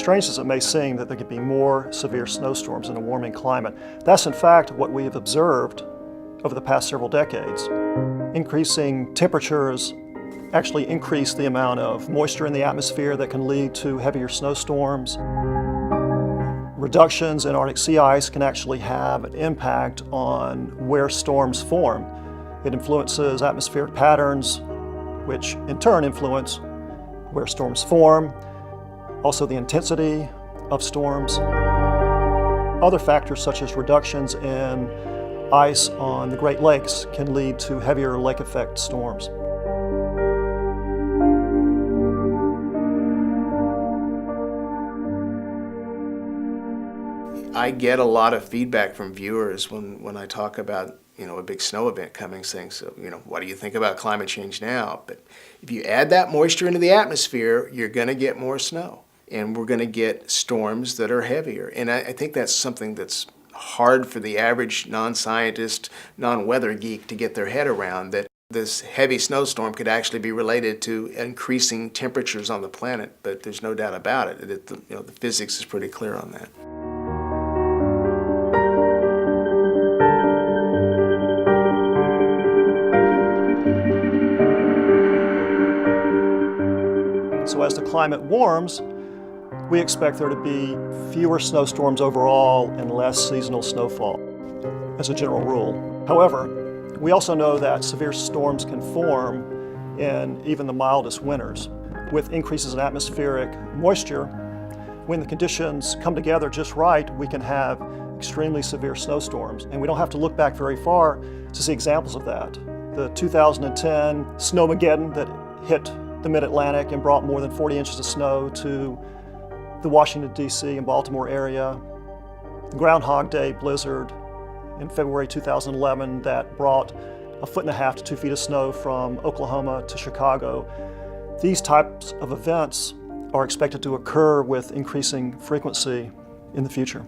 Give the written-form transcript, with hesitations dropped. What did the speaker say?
strange as it may seem that there could be more severe snowstorms in a warming climate, that's in fact what we have observed over the past several decades. Increasing temperatures actually increase the amount of moisture in the atmosphere that can lead to heavier snowstorms. Reductions in Arctic sea ice can actually have an impact on where storms form. It influences atmospheric patterns, which in turn influence where storms form, also the intensity of storms. Other factors such as reductions in ice on the Great Lakes can lead to heavier lake effect storms. I get a lot of feedback from viewers when I talk about, a big snow event coming, saying, so, what do you think about climate change now? But if you add that moisture into the atmosphere, you're going to get more snow. And we're going to get storms that are heavier. And I think that's something that's hard for the average non-scientist, non-weather geek to get their head around, that this heavy snowstorm could actually be related to increasing temperatures on the planet. But there's no doubt about it. The physics is pretty clear on that. So as the climate warms, we expect there to be fewer snowstorms overall and less seasonal snowfall, as a general rule. However, we also know that severe storms can form in even the mildest winters. With increases in atmospheric moisture, when the conditions come together just right, we can have extremely severe snowstorms. And we don't have to look back very far to see examples of that. The 2010 Snowmageddon that hit the Mid-Atlantic and brought more than 40 inches of snow to the Washington, D.C. and Baltimore area. The Groundhog Day blizzard in February 2011 that brought 1.5 to 2 feet of snow from Oklahoma to Chicago. These types of events are expected to occur with increasing frequency in the future.